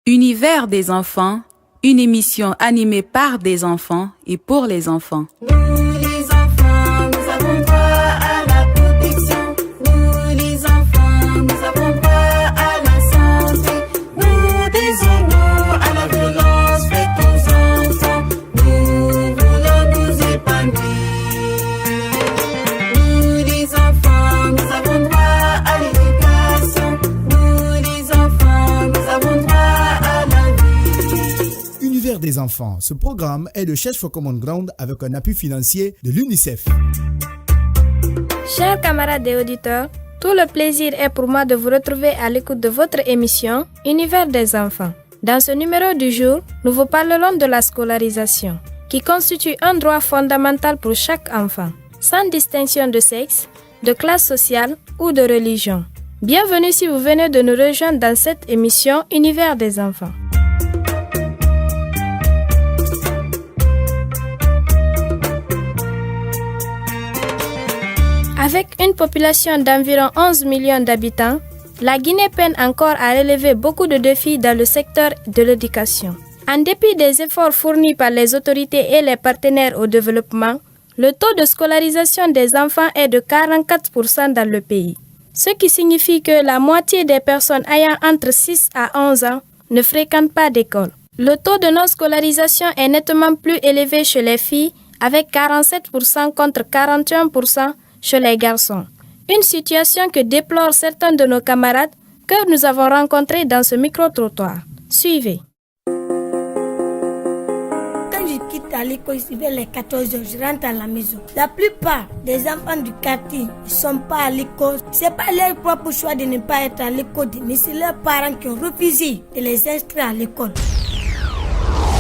Univers des enfants, une émission animée par des enfants et pour les enfants. Nous les enfants, nous avons droit à la protection. Nous les enfants, nous avons droit à la santé. Nous désirons à la violence faite aux enfants. Nous voulons nous épanouir. Nous les enfants, nous avons droit à l'éducation. Nous les enfants, nous avons droit à la vie. Univers des enfants, ce programme est de Church for Common Ground avec un appui financier de l'UNICEF. Chers camarades et auditeurs, tout le plaisir est pour moi de vous retrouver à l'écoute de votre émission Univers des enfants. Dans ce numéro du jour, nous vous parlerons de la scolarisation, qui constitue un droit fondamental pour chaque enfant, sans distinction de sexe, de classe sociale ou de religion. Bienvenue si vous venez de nous rejoindre dans cette émission Univers des enfants. Avec une population d'environ 11 millions d'habitants, la Guinée peine encore à relever beaucoup de défis dans le secteur de l'éducation. En dépit des efforts fournis par les autorités et les partenaires au développement, le taux de scolarisation des enfants est de 44% dans le pays, ce qui signifie que la moitié des personnes ayant entre 6 à 11 ans ne fréquentent pas d'école. Le taux de non-scolarisation est nettement plus élevé chez les filles, avec 47% contre 41% chez les garçons. Une situation que déplorent certains de nos camarades que nous avons rencontrés dans ce micro-trottoir. Suivez. Quand je quitte à l'école ici vers les 14 heures, je rentre à la maison. La plupart des enfants du quartier ne sont pas à l'école. C'est pas leur propre choix de ne pas être à l'école, mais c'est leurs parents qui ont refusé de les inscrire à l'école.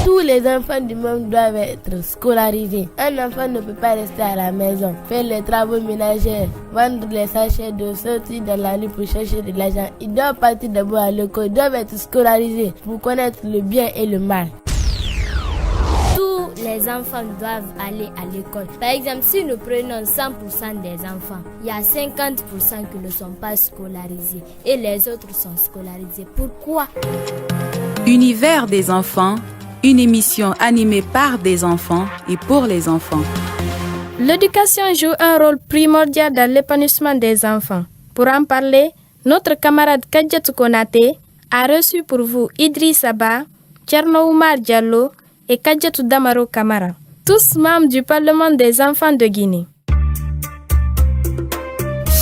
Tous les enfants du monde doivent être scolarisés. Un enfant ne peut pas rester à la maison, faire les travaux ménagers, vendre les sachets d'eau, sortir dans la rue pour chercher de l'argent. Ils doivent partir d'abord à l'école, ils doivent être scolarisés pour connaître le bien et le mal. Tous les enfants doivent aller à l'école. Par exemple, si nous prenons 100% des enfants, il y a 50% qui ne sont pas scolarisés et les autres sont scolarisés. Pourquoi? Univers des enfants, une émission animée par des enfants et pour les enfants. L'éducation joue un rôle primordial dans l'épanouissement des enfants. Pour en parler, notre camarade Kadjatou Konaté a reçu pour vous Idrissa Ba, Thierno Oumar Diallo et Kadjatou Damaro Kamara, tous membres du Parlement des enfants de Guinée.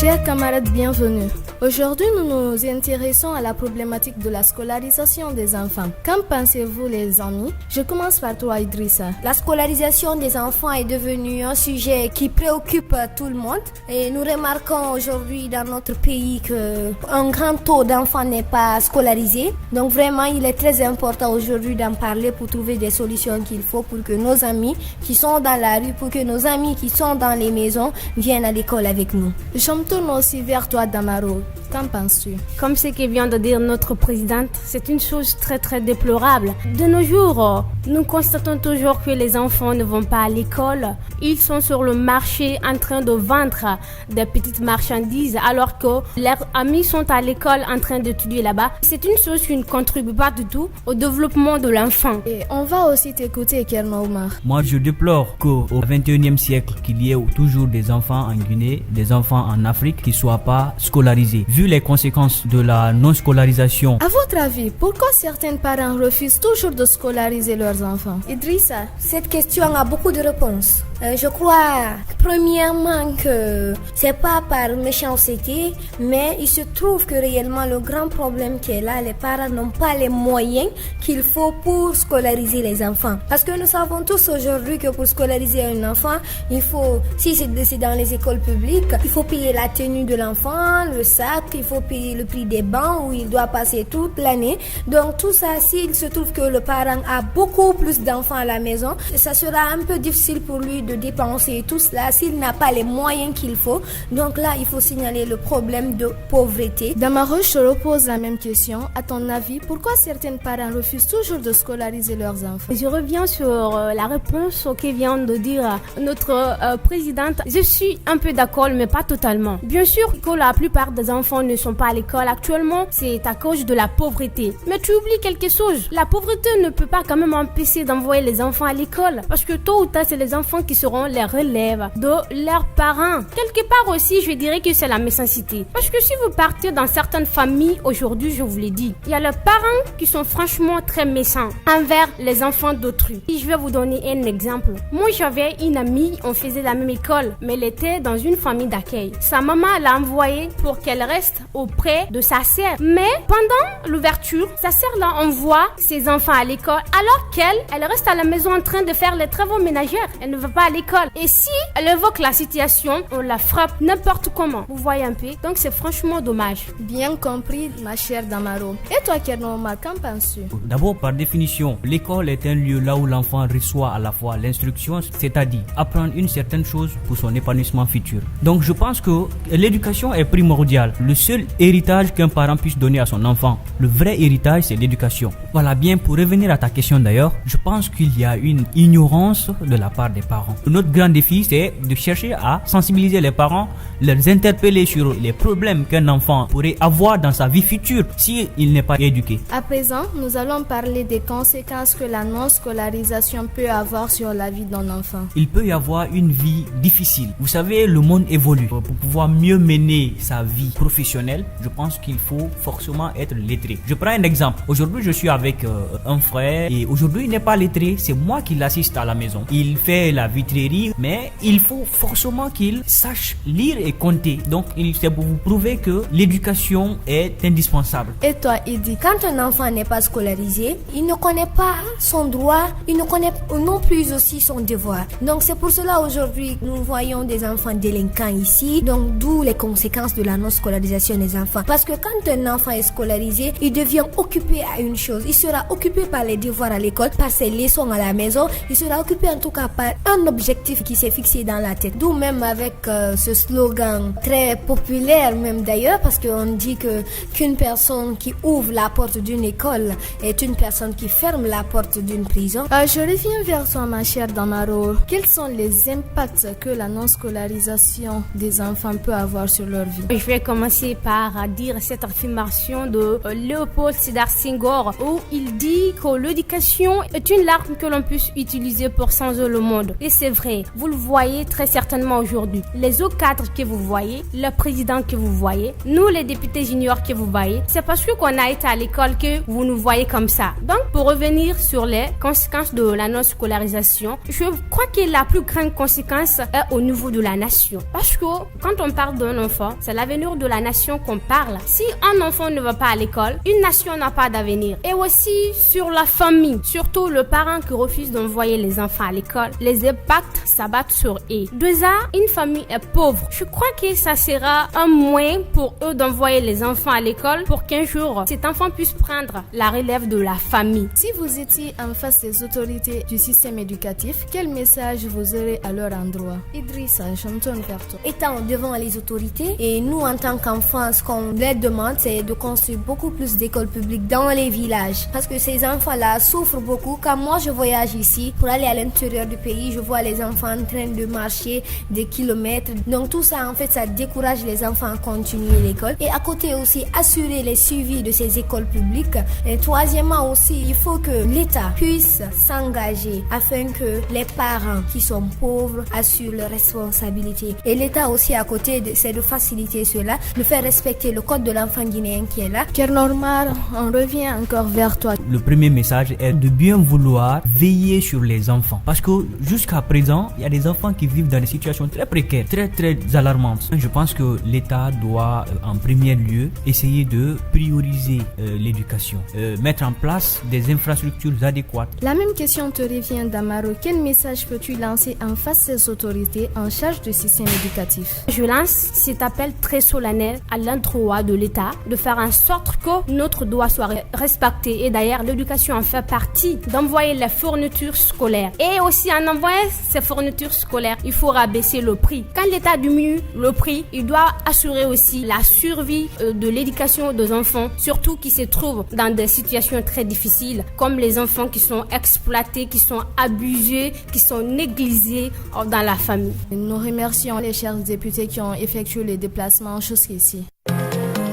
Chers camarades, bienvenue. Aujourd'hui, nous nous intéressons à la problématique de la scolarisation des enfants. Qu'en pensez-vous, les amis? Je commence par toi, Idrissa. La scolarisation des enfants est devenue un sujet qui préoccupe tout le monde. Et nous remarquons aujourd'hui dans notre pays qu'un grand taux d'enfants n'est pas scolarisé. Donc vraiment, il est très important aujourd'hui d'en parler pour trouver des solutions qu'il faut pour que nos amis qui sont dans la rue, pour que nos amis qui sont dans les maisons viennent à l'école avec nous. Je me tourne aussi vers toi, Damaro. Qu'en penses-tu? Comme ce que vient de dire notre présidente, c'est une chose très très déplorable. De nos jours, nous constatons toujours que les enfants ne vont pas à l'école. Ils sont sur le marché en train de vendre des petites marchandises alors que leurs amis sont à l'école en train d'étudier là-bas. C'est une chose qui ne contribue pas du tout au développement de l'enfant. Et on va aussi t'écouter, Thierno Oumar. Moi, je déplore qu'au XXIe siècle, qu'il y ait toujours des enfants en Guinée, des enfants en Afrique qui ne soient pas scolarisés. Vu les conséquences de la non-scolarisation. À votre avis, pourquoi certains parents refusent toujours de scolariser leurs enfants? Idrissa, cette question a beaucoup de réponses. Je crois premièrement que c'est pas par méchanceté, mais il se trouve que réellement le grand problème qui est là, les parents n'ont pas les moyens qu'il faut pour scolariser les enfants. Parce que nous savons tous aujourd'hui que pour scolariser un enfant, il faut, si c'est dans les écoles publiques, il faut payer la tenue de l'enfant, le sac, il faut payer le prix des bancs où il doit passer toute l'année. Donc tout ça, s'il se trouve que le parent a beaucoup plus d'enfants à la maison, ça sera un peu difficile pour lui de dépenser tout cela s'il n'a pas les moyens qu'il faut. Donc là, il faut signaler le problème de pauvreté. Damaro, je te repose la même question. À ton avis, pourquoi certains parents refusent toujours de scolariser leurs enfants? Je reviens sur la réponse que vient de dire notre présidente. Je suis un peu d'accord, mais pas totalement. Bien sûr que la plupart des enfants enfants ne sont pas à l'école actuellement, c'est à cause de la pauvreté. Mais tu oublies quelque chose. La pauvreté ne peut pas quand même empêcher d'envoyer les enfants à l'école. Parce que tôt ou tard, c'est les enfants qui seront les relèves de leurs parents. Quelque part aussi, je dirais que c'est la méchanceté. Parce que si vous partez dans certaines familles, aujourd'hui, je vous l'ai dit, il y a les parents qui sont franchement très méchants envers les enfants d'autrui. Je vais vous donner un exemple. Moi, j'avais une amie, on faisait la même école, mais elle était dans une famille d'accueil. Sa maman l'a envoyée pour qu'elle reste auprès de sa sœur. Mais pendant l'ouverture, sa sœur là envoie ses enfants à l'école, alors qu'elle reste à la maison en train de faire les travaux ménagères. Elle ne va pas à l'école. Et si elle évoque la situation, on la frappe n'importe comment. Vous voyez un peu? Donc c'est franchement dommage. Bien compris, ma chère Damaro. Et toi, Kernoma, qu'en penses-tu? D'abord, par définition, l'école est un lieu là où l'enfant reçoit à la fois l'instruction, c'est-à-dire apprendre une certaine chose pour son épanouissement futur. Donc je pense que l'éducation est primordiale. Le seul héritage qu'un parent puisse donner à son enfant, le vrai héritage, c'est l'éducation. Voilà, bien, pour revenir à ta question d'ailleurs, je pense qu'il y a une ignorance de la part des parents. Notre grand défi, c'est de chercher à sensibiliser les parents, les interpeller sur les problèmes qu'un enfant pourrait avoir dans sa vie future s'il n'est pas éduqué. À présent, nous allons parler des conséquences que la non-scolarisation peut avoir sur la vie d'un enfant. Il peut y avoir une vie difficile. Vous savez, le monde évolue. Pour pouvoir mieux mener sa vie professionnelle, je pense qu'il faut forcément être lettré. Je prends un exemple. Aujourd'hui, je suis avec un frère et aujourd'hui, il n'est pas lettré. C'est moi qui l'assiste à la maison. Il fait la vitrerie, mais il faut forcément qu'il sache lire et compter. Donc, c'est pour vous prouver que l'éducation est indispensable. Et toi, Idi, quand un enfant n'est pas scolarisé, il ne connaît pas son droit, il ne connaît non plus aussi son devoir. Donc, c'est pour cela aujourd'hui, nous voyons des enfants délinquants ici. Donc, d'où les conséquences de la non-scolarisation des enfants. Parce que quand un enfant est scolarisé, il devient occupé à une chose. Il sera occupé par les devoirs à l'école, par ses leçons à la maison. Il sera occupé en tout cas par un objectif qui s'est fixé dans la tête. D'où même avec ce slogan très populaire même d'ailleurs, parce qu'on dit qu'une personne qui ouvre la porte d'une école est une personne qui ferme la porte d'une prison. Je reviens vers toi, ma chère Damaro. Quels sont les impacts que la non-scolarisation des enfants peut avoir sur leur vie? Je vais commencer par dire cette affirmation de Léopold Sédar Senghor où il dit que l'éducation est une arme que l'on puisse utiliser pour changer le monde. Et c'est vrai, vous le voyez très certainement aujourd'hui. Les hauts cadres que vous voyez, le président que vous voyez, nous les députés juniors que vous voyez, c'est parce qu'on a été à l'école que vous nous voyez comme ça. Donc pour revenir sur les conséquences de la non-scolarisation, je crois que la plus grande conséquence est au niveau de la nation. Parce que quand on parle d'un enfant, c'est l'avenir de la nation qu'on parle. Si un enfant ne va pas à l'école, une nation n'a pas d'avenir. Et aussi sur la famille, surtout le parent qui refuse d'envoyer les enfants à l'école, les impacts s'abattent sur eux. Déjà, une famille est pauvre. Je crois que ça sera un moyen pour eux d'envoyer les enfants à l'école pour qu'un jour, cet enfant puisse prendre la relève de la famille. Si vous étiez en face des autorités du système éducatif, quel message vous aurez à leur endroit? Idrissa, je me tourne vers toi. Étant devant les autorités, et nous en tant qu'enfants, ce qu'on leur demande, c'est de construire beaucoup plus d'écoles publiques dans les villages. Parce que ces enfants-là souffrent beaucoup. Quand moi je voyage ici, pour aller à l'intérieur du pays, je vois les enfants en train de marcher des kilomètres. Donc tout ça, en fait, ça décourage les enfants à continuer l'école. Et à côté aussi, assurer les suivis de ces écoles publiques. Et troisièmement aussi, il faut que l'État puisse s'engager afin que les parents qui sont pauvres assurent leurs responsabilités. Et l'État aussi à côté, c'est de faciliter cela, de faire respecter le code de l'enfant guinéen qui est là. Kernormar, on revient encore vers toi. Le premier message est de bien vouloir veiller sur les enfants. Parce que jusqu'à présent, il y a des enfants qui vivent dans des situations très précaires, très alarmantes. Je pense que l'État doit en premier lieu essayer de prioriser l'éducation, mettre en place des infrastructures adéquates. La même question te revient, Damaro. Quel message peux-tu lancer en face des autorités en charge du système éducatif? Je lance cet appel très solennel à l'endroit de l'État de faire en sorte que notre droit soit respecté. Et d'ailleurs, l'éducation en fait partie, d'envoyer les fournitures scolaires. Et aussi, en envoyant ces fournitures scolaires, il faut rabaisser le prix. Quand l'État diminue le prix, il doit assurer aussi la survie de l'éducation des enfants, surtout qui se trouvent dans des situations très difficiles, comme les enfants qui sont exploités, qui sont abusés, qui sont négligés dans la famille. Nous remercions les chers députés qui ont effectué les déplacements jusqu'ici.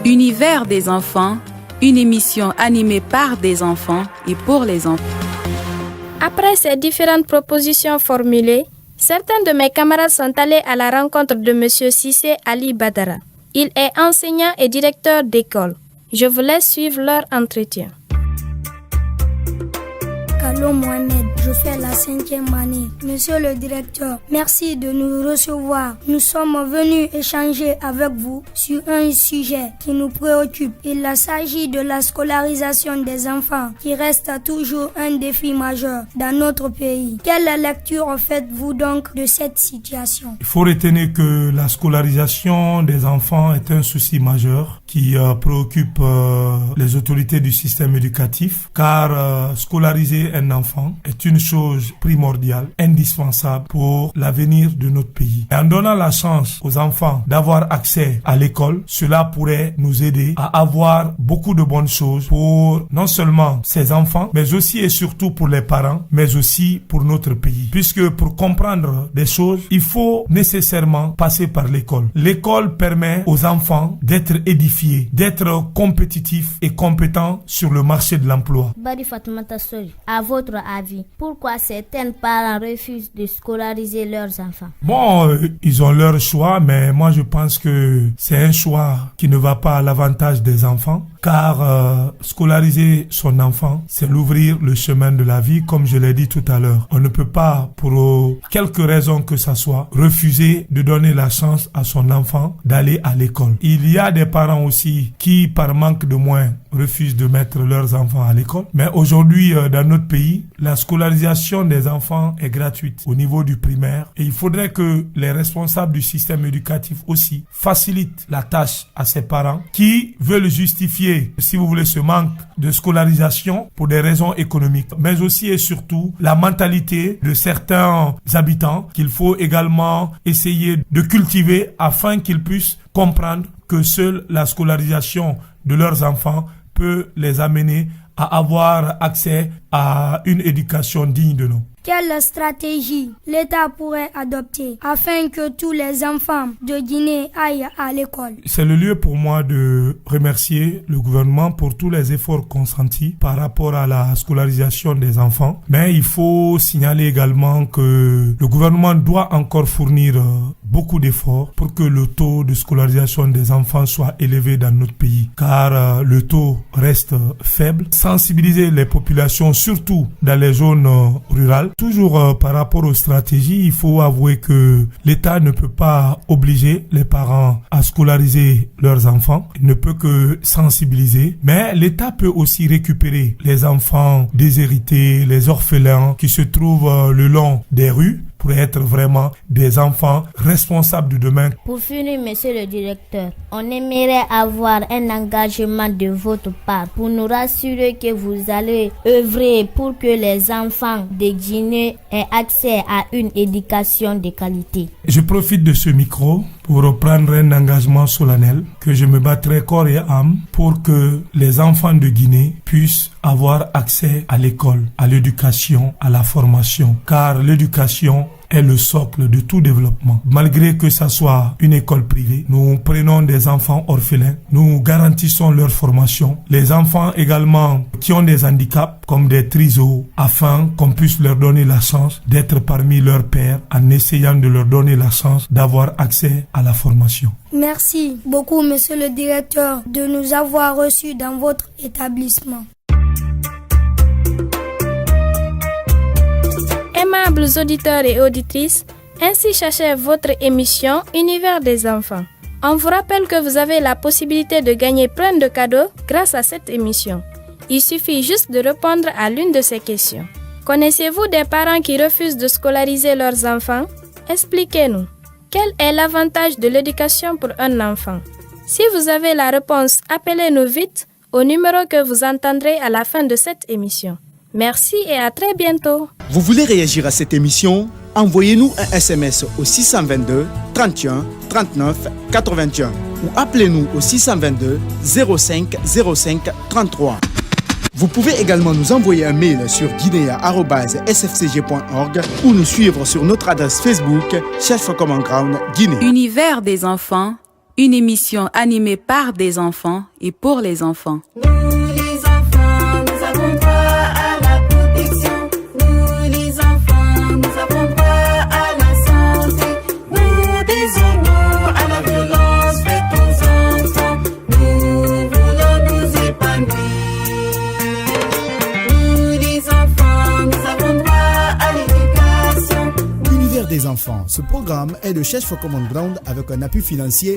Univers des enfants, une émission animée par des enfants et pour les enfants. Après ces différentes propositions formulées, certains de mes camarades sont allés à la rencontre de M. Sissé Ali Badara. Il est enseignant et directeur d'école. Je vous laisse suivre leur entretien. Carlo Mohamed, je fais la 5e année. Monsieur le directeur, merci de nous recevoir. Nous sommes venus échanger avec vous sur un sujet qui nous préoccupe. Il s'agit de la scolarisation des enfants qui reste toujours un défi majeur dans notre pays. Quelle lecture faites-vous donc de cette situation? Il faut retenir que la scolarisation des enfants est un souci majeur qui préoccupe les autorités du système éducatif, car scolariser un enfant est une chose primordiale, indispensable pour l'avenir de notre pays. Et en donnant la chance aux enfants d'avoir accès à l'école, cela pourrait nous aider à avoir beaucoup de bonnes choses pour non seulement ces enfants, mais aussi et surtout pour les parents, mais aussi pour notre pays. Puisque pour comprendre des choses, il faut nécessairement passer par l'école. L'école permet aux enfants d'être édifiés, d'être compétitifs et compétents sur le marché de l'emploi. Bari Fatoumata Sori, à votre avis, pourquoi certains parents refusent de scolariser leurs enfants? Bon, ils ont leur choix, mais moi je pense que c'est un choix qui ne va pas à l'avantage des enfants, car scolariser son enfant, c'est l'ouvrir le chemin de la vie, comme je l'ai dit tout à l'heure. On ne peut pas, pour quelque raison que ça soit, refuser de donner la chance à son enfant d'aller à l'école. Il y a des parents aussi qui, par manque de moyens, refusent de mettre leurs enfants à l'école. Mais aujourd'hui, dans notre pays, la scolarisation des enfants est gratuite au niveau du primaire. Et il faudrait que les responsables du système éducatif aussi facilitent la tâche à ces parents qui veulent justifier, si vous voulez, ce manque de scolarisation pour des raisons économiques. Mais aussi et surtout, la mentalité de certains habitants qu'il faut également essayer de cultiver afin qu'ils puissent comprendre que seule la scolarisation de leurs enfants peut les amener à avoir accès à une éducation digne de nous. Quelle stratégie l'État pourrait adopter afin que tous les enfants de Guinée aillent à l'école? C'est le lieu pour moi de remercier le gouvernement pour tous les efforts consentis par rapport à la scolarisation des enfants. Mais il faut signaler également que le gouvernement doit encore fournir beaucoup d'efforts pour que le taux de scolarisation des enfants soit élevé dans notre pays. Car le taux reste faible. Sensibiliser les populations, surtout dans les zones rurales. Toujours par rapport aux stratégies, il faut avouer que l'État ne peut pas obliger les parents à scolariser leurs enfants. Il ne peut que sensibiliser. Mais l'État peut aussi récupérer les enfants déshérités, les orphelins qui se trouvent le long des rues, pour être vraiment des enfants responsables du demain. Pour finir, monsieur le directeur, on aimerait avoir un engagement de votre part pour nous rassurer que vous allez œuvrer pour que les enfants de Guinée aient accès à une éducation de qualité. Je profite de ce micro pour reprendre un engagement solennel que je me battrai corps et âme pour que les enfants de Guinée puissent avoir accès à l'école, à l'éducation, à la formation. Car l'éducation est le socle de tout développement. Malgré que ça soit une école privée, nous prenons des enfants orphelins, nous garantissons leur formation. Les enfants également qui ont des handicaps comme des trisos, afin qu'on puisse leur donner la chance d'être parmi leurs pairs en essayant de leur donner la chance d'avoir accès à la formation. Merci beaucoup, monsieur le directeur, de nous avoir reçus dans votre établissement. Aimables auditeurs et auditrices, ainsi s'achève votre émission Univers des enfants. On vous rappelle que vous avez la possibilité de gagner plein de cadeaux grâce à cette émission. Il suffit juste de répondre à l'une de ces questions. Connaissez-vous des parents qui refusent de scolariser leurs enfants? Expliquez-nous. Quel est l'avantage de l'éducation pour un enfant? Si vous avez la réponse, appelez-nous vite au numéro que vous entendrez à la fin de cette émission. Merci et à très bientôt. Vous voulez réagir à cette émission? Envoyez-nous un SMS au 622 31 39 81 ou appelez-nous au 622 05 05 33. Vous pouvez également nous envoyer un mail sur guinea@sfcg.org ou nous suivre sur notre adresse Facebook Chef Common Ground Guinée. Univers des enfants, une émission animée par des enfants et pour les enfants. Nous les enfants, nous avons droit à la protection. Nous les enfants, nous avons droit à la santé. Nous désirons à la violence faite aux enfants. Nous voulons nous épanouir. Nous les enfants, nous avons droit à l'éducation. L'univers des enfants. Ce programme est de Church for Common Ground avec un appui financier